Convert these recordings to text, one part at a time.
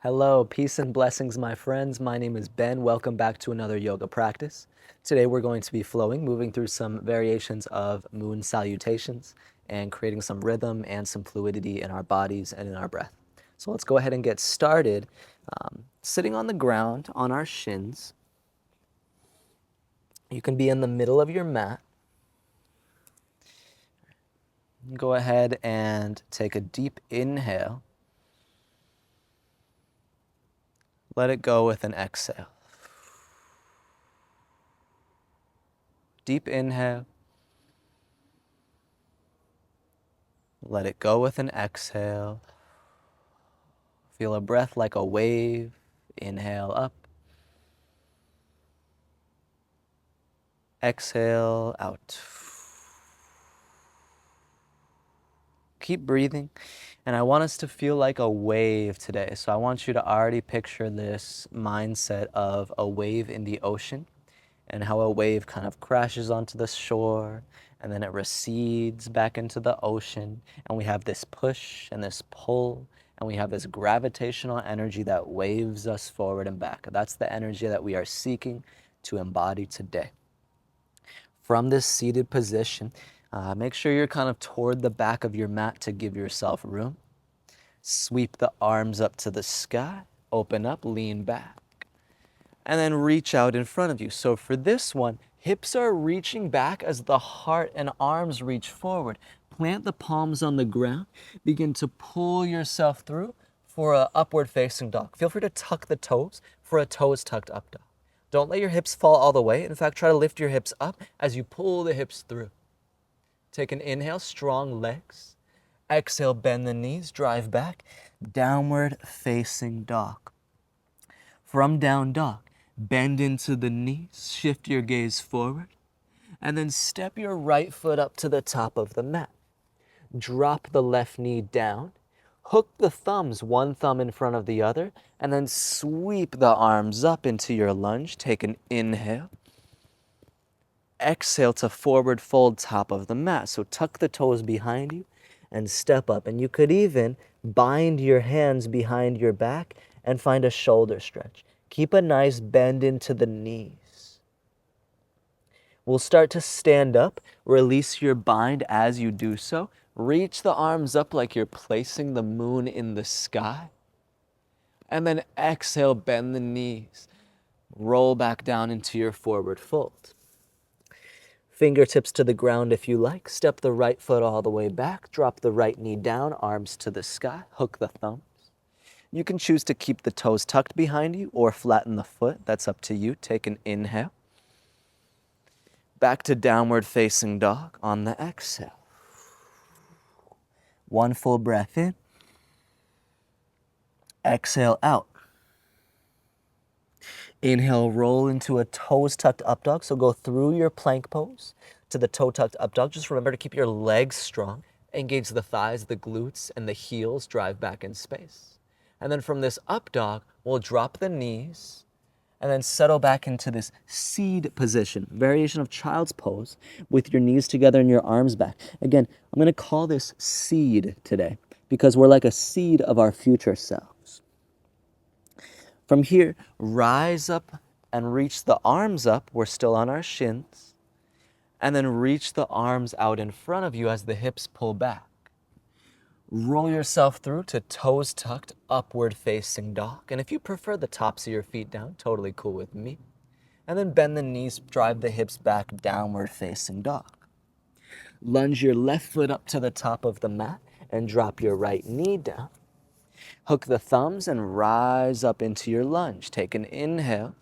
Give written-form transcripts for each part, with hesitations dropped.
Hello, peace and blessings, my friends. My name is Ben. Welcome back to another yoga practice. Today we're going to be flowing, moving through some variations of moon salutations and creating some rhythm and some fluidity in our bodies and in our breath. So let's go ahead and get started. Sitting on the ground on our shins. You can be in the middle of your mat. Go ahead and take a deep inhale. Let it go with an exhale. Deep inhale. Let it go with an exhale. Feel a breath like a wave. Inhale up. Exhale out. Keep breathing. And I want us to feel like a wave today. So I want you to already picture this mindset of a wave in the ocean and how a wave kind of crashes onto the shore and then it recedes back into the ocean. And we have this push and this pull and we have this gravitational energy that waves us forward and back. That's the energy that we are seeking to embody today. From this seated position, make sure you're kind of toward the back of your mat to give yourself room. Sweep the arms up to the sky, open up, lean back, and then reach out in front of you. So for this one, hips are reaching back as the heart and arms reach forward. Plant the palms on the ground. Begin to pull yourself through for an upward facing dog. Feel free to tuck the toes for a toes tucked up dog. Don't let your hips fall all the way. In fact, try to lift your hips up as you pull the hips through. Take an inhale, strong legs. Exhale, bend the knees, drive back. Downward facing dog. From down dog, bend into the knees, shift your gaze forward, and then step your right foot up to the top of the mat. Drop the left knee down. Hook the thumbs, one thumb in front of the other, and then sweep the arms up into your lunge. Take an inhale. Exhale to forward fold top of the mat. So tuck the toes behind you and step up. And you could even bind your hands behind your back and find a shoulder stretch. Keep a nice bend into the knees. We'll start to stand up. Release your bind as you do so. Reach the arms up like you're placing the moon in the sky. And then exhale, bend the knees. Roll back down into your forward fold. Fingertips to the ground if you like. Step the right foot all the way back. Drop the right knee down, arms to the sky. Hook the thumbs. You can choose to keep the toes tucked behind you or flatten the foot. That's up to you. Take an inhale. Back to downward facing dog on the exhale. One full breath in. Exhale out. Inhale, roll into a toes tucked up dog. So go through your plank pose to the toe tucked up dog. Just remember to keep your legs strong. Engage the thighs, the glutes, and the heels. Drive back in space. And then from this up dog, we'll drop the knees and then settle back into this seed position, variation of child's pose with your knees together and your arms back. Again, I'm going to call this seed today because we're like a seed of our future selves. From here, rise up and reach the arms up. We're still on our shins. And then reach the arms out in front of you as the hips pull back. Roll yourself through to toes tucked, upward facing dog. And if you prefer the tops of your feet down, totally cool with me. And then bend the knees, drive the hips back, downward facing dog. Lunge your left foot up to the top of the mat and drop your right knee down. Hook the thumbs and rise up into your lunge. Take an inhale.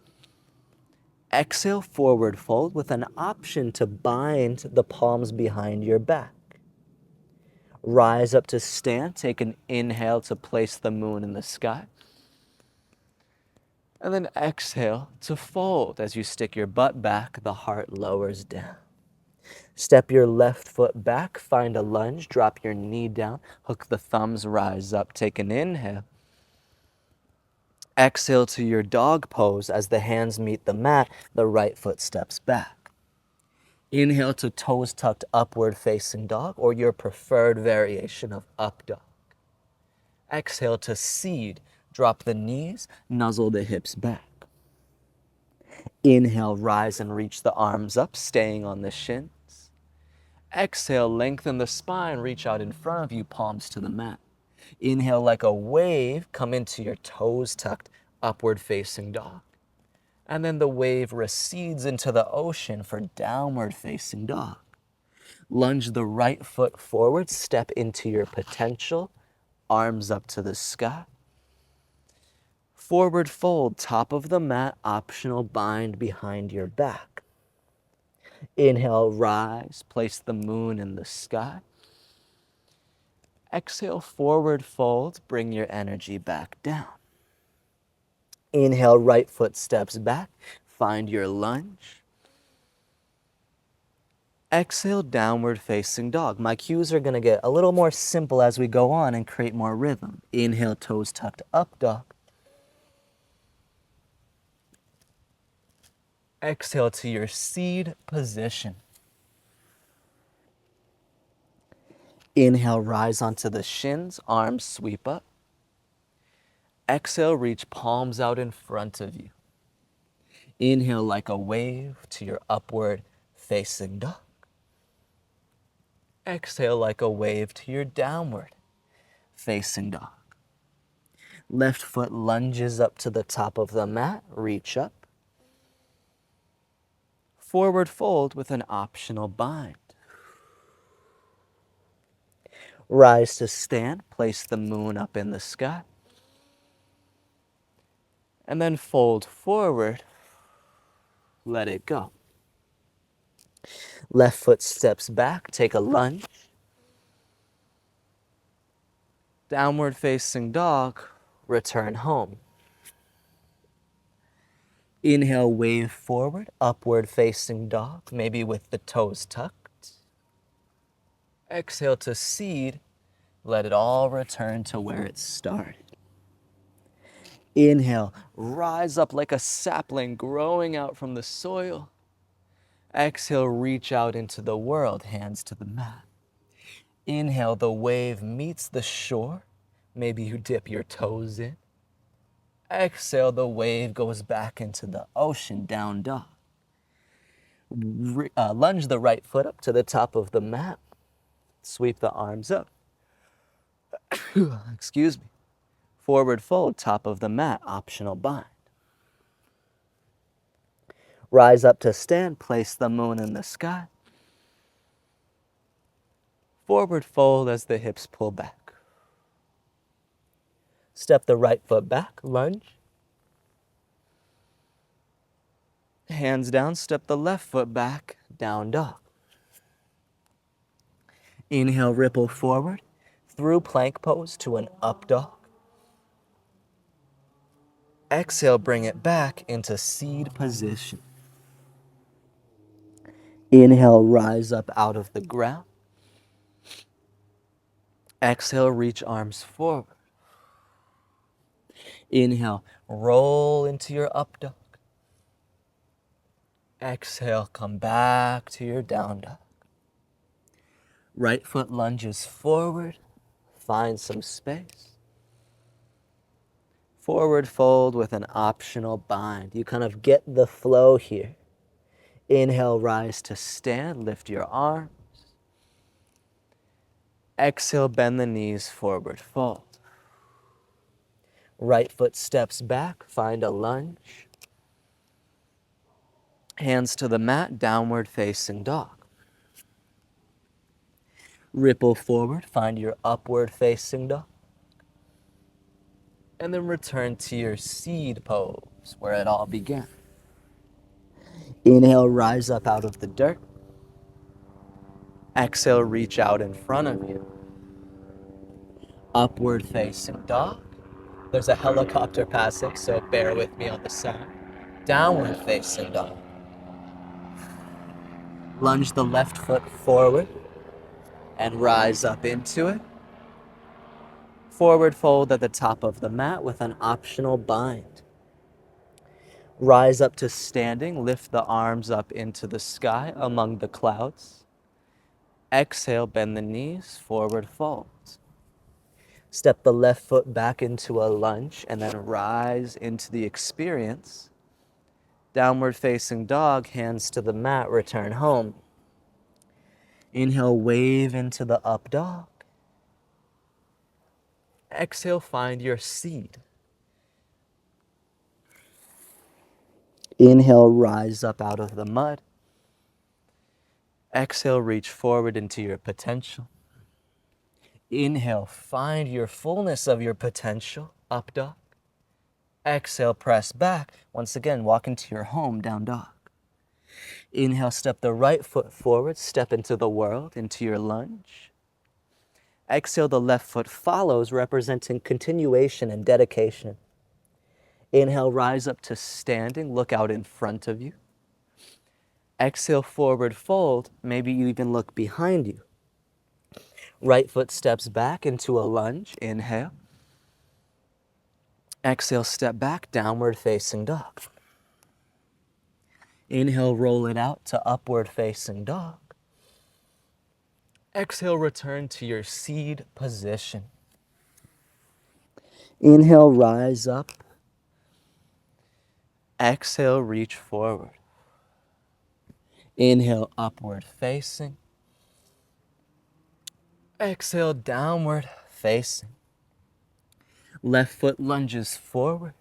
Exhale, forward fold with an option to bind the palms behind your back. Rise up to stand. Take an inhale to place the moon in the sky. And then exhale to fold. As you stick your butt back, the heart lowers down. Step your left foot back, find a lunge, drop your knee down, hook the thumbs, rise up, take an inhale. Exhale to your dog pose. As the hands meet the mat, the right foot steps back. Inhale to toes tucked, upward facing dog, or your preferred variation of up dog. Exhale to seed. Drop the knees, nuzzle the hips back. Inhale, rise and reach the arms up, staying on the shins. Exhale, lengthen the spine, reach out in front of you, palms to the mat. Inhale like a wave, come into your toes tucked, upward facing dog. And then the wave recedes into the ocean for downward facing dog. Lunge the right foot forward, step into your potential, arms up to the sky. Forward fold, top of the mat, optional bind behind your back. Inhale, rise, place the moon in the sky. Exhale, forward fold, bring your energy back down. Inhale, right foot steps back, find your lunge. Exhale, downward facing dog. My cues are gonna get a little more simple as we go on and create more rhythm. Inhale, toes tucked up dog. Exhale to your seed position. Inhale, rise onto the shins, arms sweep up. Exhale, reach palms out in front of you. Inhale like a wave to your upward facing dog. Exhale like a wave to your downward facing dog. Left foot lunges up to the top of the mat, reach up. Forward fold with an optional bind. Rise to stand, place the moon up in the sky. And then fold forward, let it go. Left foot steps back, take a lunge. Downward facing dog, return home. Inhale, wave forward, upward facing dog, maybe with the toes tucked. Exhale to seed, let it all return to where it started. Inhale, rise up like a sapling growing out from the soil. Exhale, reach out into the world, hands to the mat. Inhale, the wave meets the shore. Maybe you dip your toes in. Exhale, the wave goes back into the ocean, down dog. Lunge the right foot up to the top of the mat. Sweep the arms up. Excuse me. Forward fold, top of the mat, optional bind. Rise up to stand, place the moon in the sky. Forward fold as the hips pull back. Step the right foot back, lunge. Hands down, step the left foot back, down dog. Inhale, ripple forward, through plank pose to an up dog. Exhale, bring it back into seed position. Inhale, rise up out of the ground. Exhale, reach arms forward. Inhale, roll into your up dog. Exhale, come back to your down dog. Right foot lunges forward, find some space. Forward fold with an optional bind. You kind of get the flow here. Inhale, rise to stand, lift your arms. Exhale, bend the knees, forward fold. Right foot steps back, find a lunge. Hands to the mat, downward facing dog. Ripple forward, find your upward facing dog. And then return to your seed pose, where it all began. Inhale, rise up out of the dirt. Exhale, reach out in front of you. Upward facing dog. There's a helicopter passing, so bear with me on the sound. Downward facing dog. Lunge the left foot forward and rise up into it. Forward fold at the top of the mat with an optional bind. Rise up to standing, lift the arms up into the sky among the clouds. Exhale, bend the knees, forward fold. Step the left foot back into a lunge and then rise into the experience. Downward facing dog, hands to the mat, return home. Inhale, wave into the up dog. Exhale, find your seed. Inhale, rise up out of the mud. Exhale, reach forward into your potential. Inhale, find your fullness of your potential, up dog. Exhale, press back. Once again, walk into your home, down dog. Inhale, step the right foot forward, step into the world, into your lunge. Exhale, the left foot follows, representing continuation and dedication. Inhale, rise up to standing, look out in front of you. Exhale, forward fold, maybe you even look behind you. Right foot steps back into a lunge, inhale. Exhale, step back, downward facing dog. Inhale, roll it out to upward facing dog. Exhale, return to your seed position. Inhale, rise up. Exhale, reach forward. Inhale, upward facing. Exhale, downward facing. Left foot lunges forward.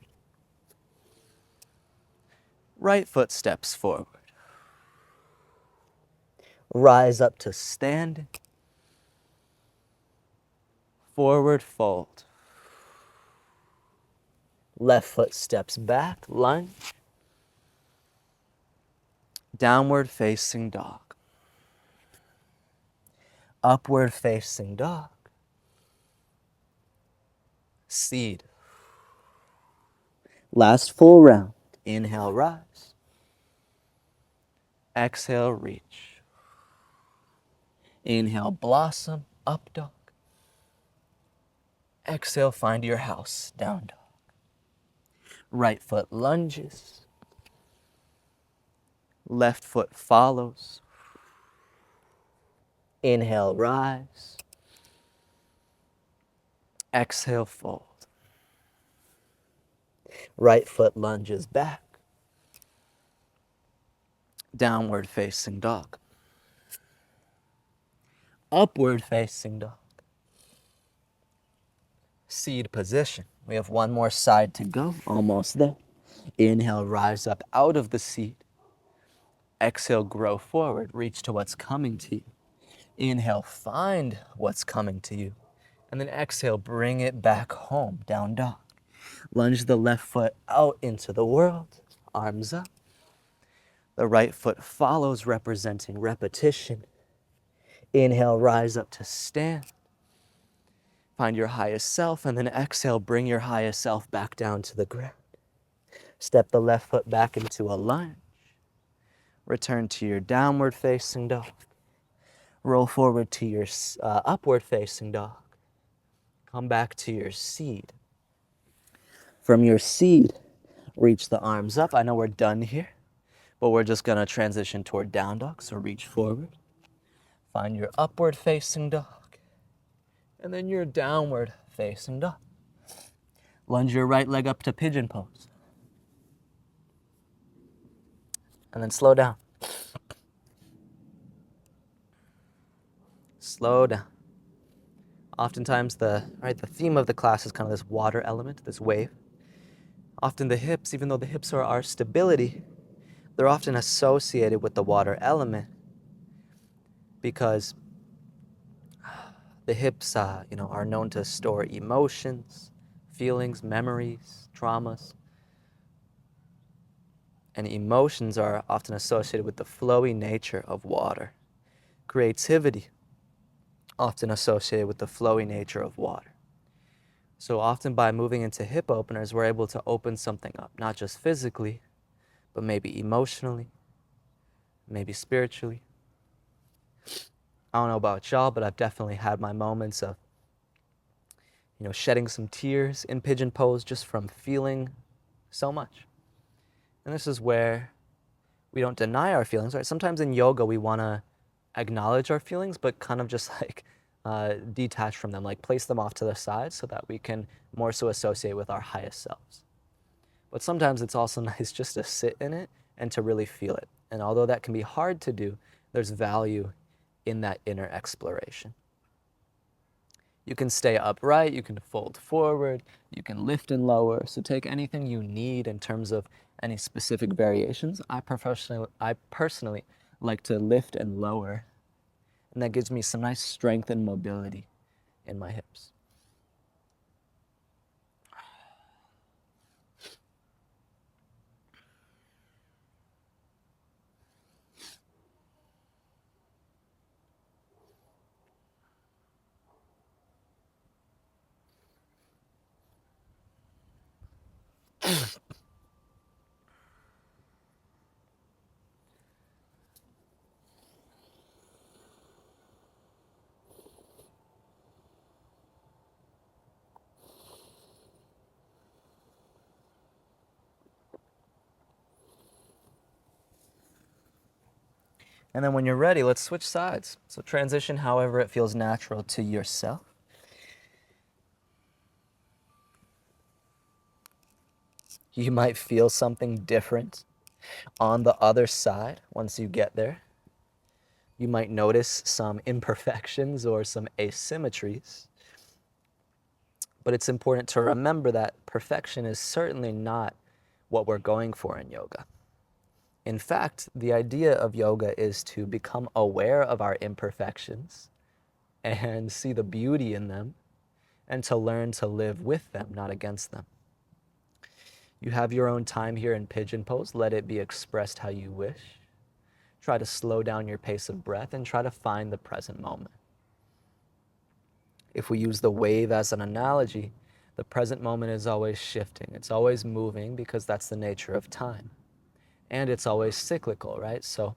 Right foot steps forward. Rise up to standing. Forward fold. Left foot steps back, lunge. Downward facing dog. Upward facing dog. Seed. Last full round. Inhale, rise. Exhale, reach. Inhale, blossom, up dog. Exhale, find your house, down dog. Right foot lunges. Left foot follows. Inhale, rise. Exhale, fold. Right foot lunges back. Downward facing dog. Upward facing dog. Seed position. We have one more side to go, almost there. Inhale, rise up out of the seed. Exhale, grow forward, reach to what's coming to you. Inhale, find what's coming to you. And then exhale, bring it back home, down dog. Lunge the left foot out into the world, arms up. The right foot follows, representing repetition. Inhale, rise up to stand. Find your highest self, and then exhale, bring your highest self back down to the ground. Step the left foot back into a lunge. Return to your downward facing dog. Roll forward to your upward facing dog. Come back to your seed. From your seed, reach the arms up. I know we're done here, but we're just gonna transition toward down dog, so reach forward. Find your upward facing dog, and then your downward facing dog. Lunge your right leg up to pigeon pose. And then slow down. Slow down. Oftentimes the theme of the class is kind of this water element, this wave. Often the hips, even though the hips are our stability, they're often associated with the water element because the hips are known to store emotions, feelings, memories, traumas. And emotions are often associated with the flowy nature of water. Creativity, often associated with the flowy nature of water. So often by moving into hip openers, we're able to open something up, not just physically, but maybe emotionally, maybe spiritually. I don't know about y'all, but I've definitely had my moments of, shedding some tears in pigeon pose just from feeling so much. And this is where we don't deny our feelings, right? Sometimes in yoga, we want to acknowledge our feelings, but kind of just like detach from them, like place them off to the side so that we can more so associate with our highest selves. But sometimes it's also nice just to sit in it and to really feel it. And although that can be hard to do, there's value in that inner exploration. You can stay upright, you can fold forward, you can lift and lower. So take anything you need in terms of any specific variations. I personally like to lift and lower, and that gives me some nice strength and mobility in my hips. And then when you're ready, let's switch sides. So transition however it feels natural to yourself. You might feel something different on the other side once you get there. You might notice some imperfections or some asymmetries. But it's important to remember that perfection is certainly not what we're going for in yoga. In fact, the idea of yoga is to become aware of our imperfections and see the beauty in them and to learn to live with them, not against them. You have your own time here in pigeon pose. Let it be expressed how you wish. Try to slow down your pace of breath and try to find the present moment. If we use the wave as an analogy, the present moment is always shifting. It's always moving because that's the nature of time. And it's always cyclical, right? So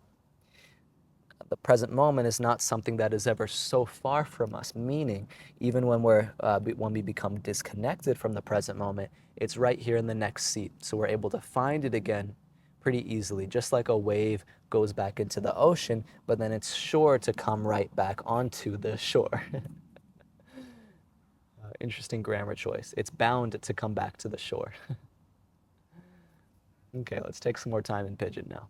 the present moment is not something that is ever so far from us, meaning even when when we become disconnected from the present moment, it's right here in the next seat. So we're able to find it again pretty easily, just like a wave goes back into the ocean, but then it's sure to come right back onto the shore. Interesting grammar choice. It's bound to come back to the shore. Okay, let's take some more time in pigeon now.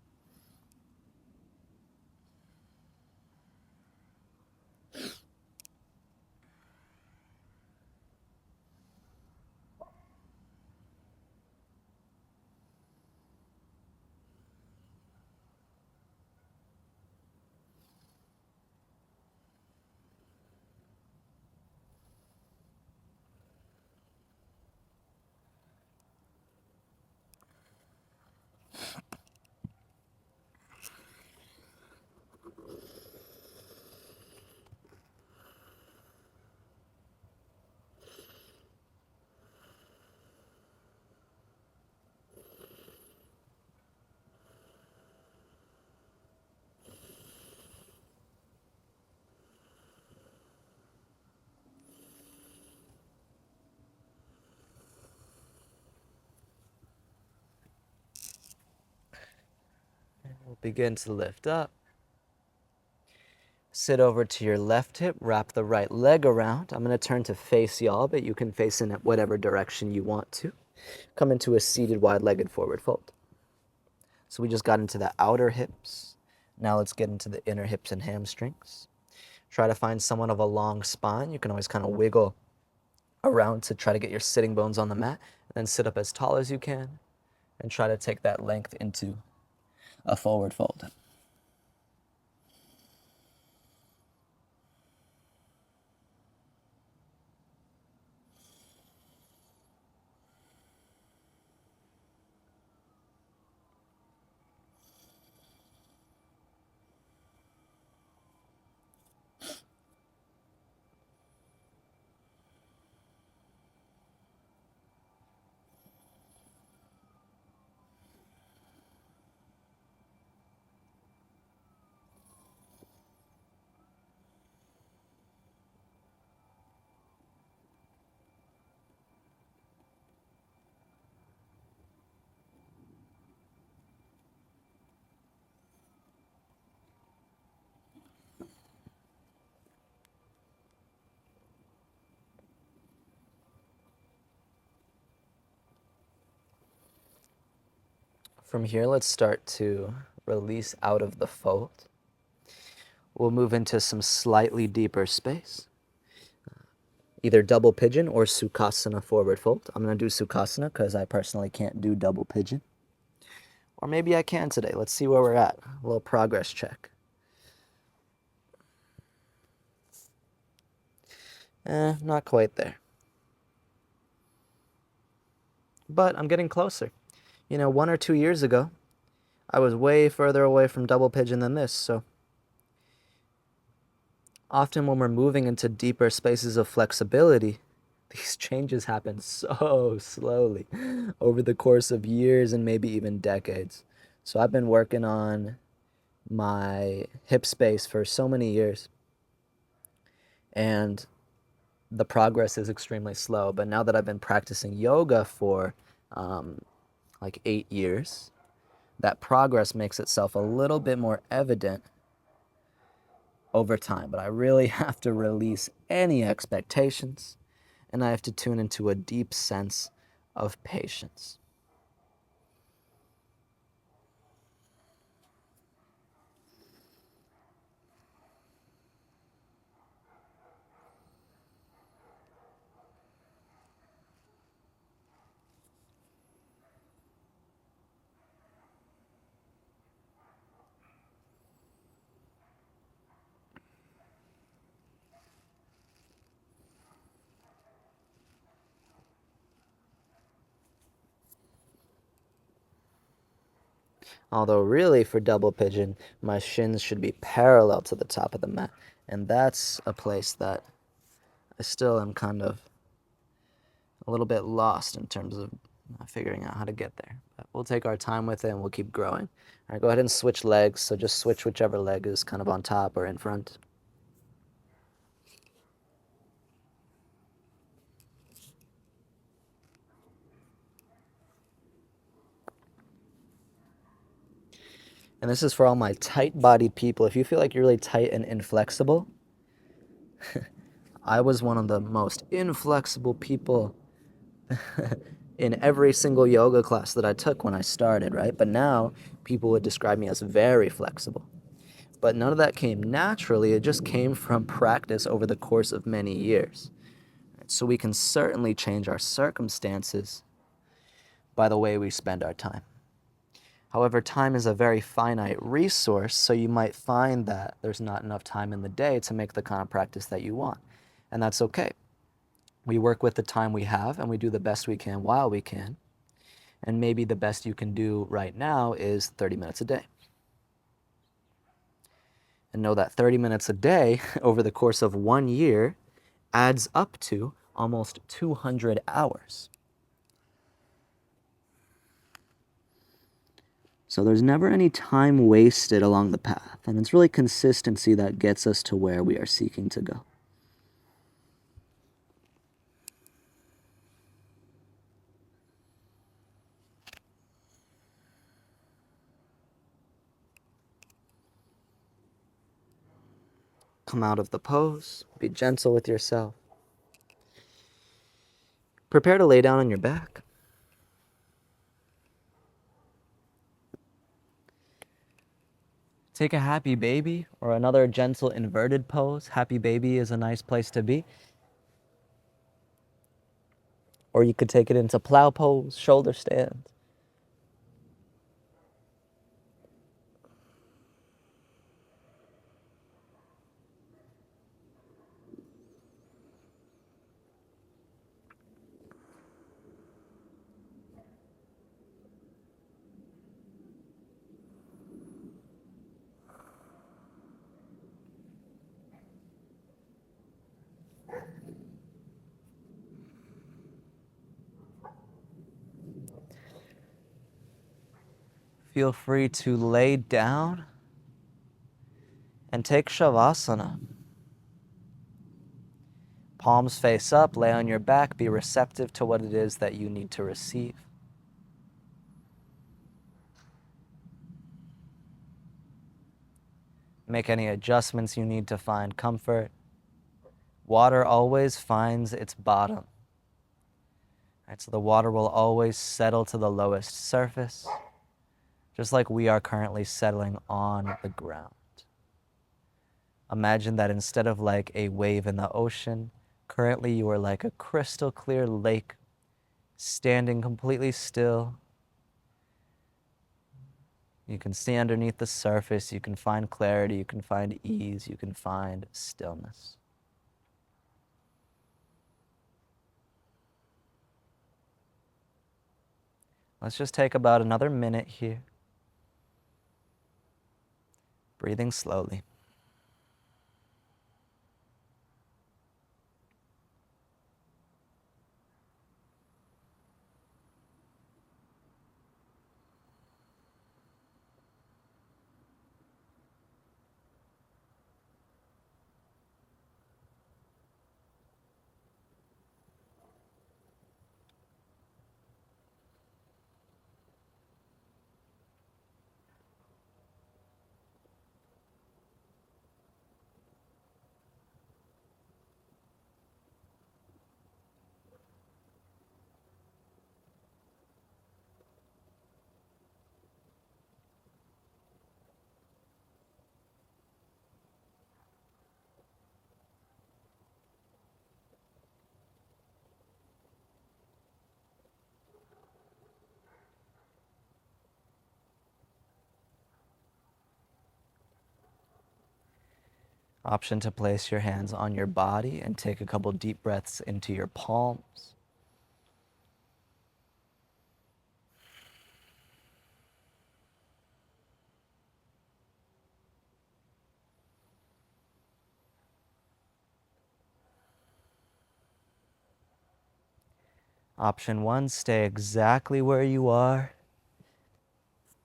We'll begin to lift up. Sit over to your left hip, wrap the right leg around. I'm going to turn to face y'all, but you can face in whatever direction you want to. Come into a seated wide-legged forward fold. So we just got into the outer hips. Now let's get into the inner hips and hamstrings. Try to find somewhat of a long spine. You can always kind of wiggle around to try to get your sitting bones on the mat, and then sit up as tall as you can and try to take that length into a forward fold. From here, let's start to release out of the fold. We'll move into some slightly deeper space. Either double pigeon or Sukhasana forward fold. I'm going to do Sukhasana because I personally can't do double pigeon. Or maybe I can today. Let's see where we're at. A little progress check. Not quite there. But I'm getting closer. 1 or 2 years ago, I was way further away from double pigeon than this, so often when we're moving into deeper spaces of flexibility, these changes happen so slowly over the course of years and maybe even decades. So I've been working on my hip space for so many years, and the progress is extremely slow. But now that I've been practicing yoga for like 8 years, that progress makes itself a little bit more evident over time. But I really have to release any expectations, and I have to tune into a deep sense of patience. Although really for double pigeon, my shins should be parallel to the top of the mat. And that's a place that I still am kind of a little bit lost in terms of figuring out how to get there. But we'll take our time with it and we'll keep growing. All right, go ahead and switch legs. So just switch whichever leg is kind of on top or in front. And this is for all my tight-bodied people. If you feel like you're really tight and inflexible, I was one of the most inflexible people in every single yoga class that I took when I started, right? But now people would describe me as very flexible. But none of that came naturally. It just came from practice over the course of many years. So we can certainly change our circumstances by the way we spend our time. However, time is a very finite resource, so you might find that there's not enough time in the day to make the kind of practice that you want. And that's okay. We work with the time we have and we do the best we can while we can. And maybe the best you can do right now is 30 minutes a day. And know that 30 minutes a day over the course of 1 year adds up to almost 200 hours. So there's never any time wasted along the path, and it's really consistency that gets us to where we are seeking to go. Come out of the pose, be gentle with yourself. Prepare to lay down on your back. Take a happy baby or another gentle inverted pose. Happy baby is a nice place to be. Or you could take it into plow pose, shoulder stand. Feel free to lay down and take Shavasana. Palms face up, lay on your back, be receptive to what it is that you need to receive. Make any adjustments you need to find comfort. Water always finds its bottom. Right, so the water will always settle to the lowest surface. just like we are currently settling on the ground. Imagine that instead of like a wave in the ocean, currently you are like a crystal clear lake, standing completely still. You can see underneath the surface, you can find clarity, you can find ease, you can find stillness. Let's just take about another minute here, breathing slowly. Option to place your hands on your body and take a couple deep breaths into your palms. Option 1, stay exactly where you are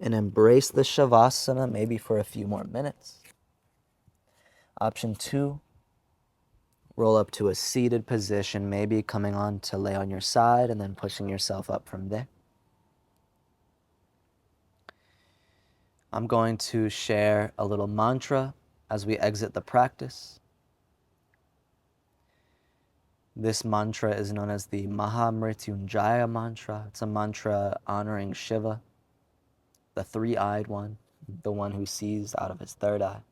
and embrace the Shavasana maybe for a few more minutes. Option 2, roll up to a seated position, maybe coming on to lay on your side and then pushing yourself up from there. I'm going to share a little mantra as we exit the practice. This mantra is known as the Mahamrityunjaya mantra. It's a mantra honoring Shiva, the three-eyed one, the one who sees out of his third eye.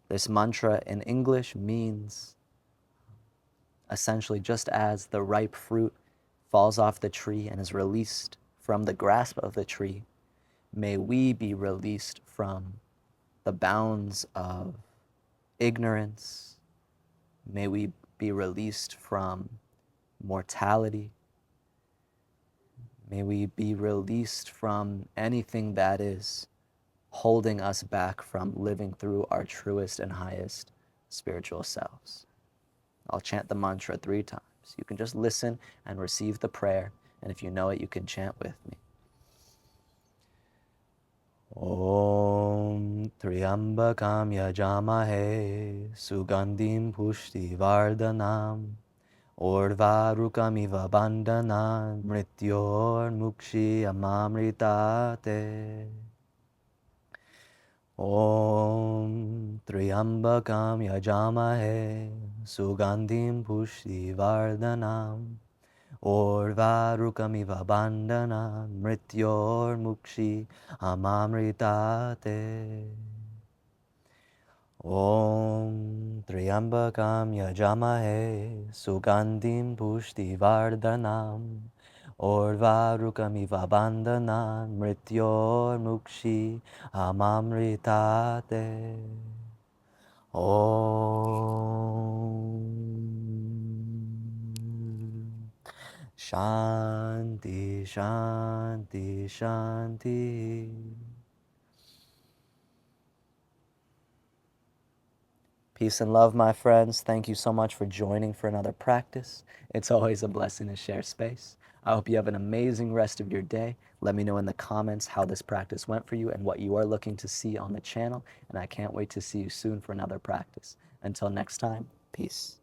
This mantra in English means essentially just as the ripe fruit falls off the tree and is released from the grasp of the tree, may we be released from the bounds of ignorance. May we be released from mortality. May we be released from anything that is holding us back from living through our truest and highest spiritual selves. I'll chant the mantra 3 times. You can just listen and receive the prayer, and if you know it, you can chant with me. Om Triambakam Yajamahe Sugandim Pushti Vardhanam Orvarukamiva Bandhanan Mrityor Mukshi Amamritate. Om Triambakam Yajamahe Sugandim Pushti Vardhanam Orvarukamiva Bandhanan Mrityor Mukshi Amamritate. Om Triambakam Yajamahe Sugandim Pushti Vardhanam Orvarukamiva Bandhanan Mrityor Mukshi Amamritate. Om Shanti, Shanti, Shanti. Peace and love, my friends. Thank you so much for joining for another practice. It's always a blessing to share space. I hope you have an amazing rest of your day. Let me know in the comments how this practice went for you and what you are looking to see on the channel. And I can't wait to see you soon for another practice. Until next time, peace.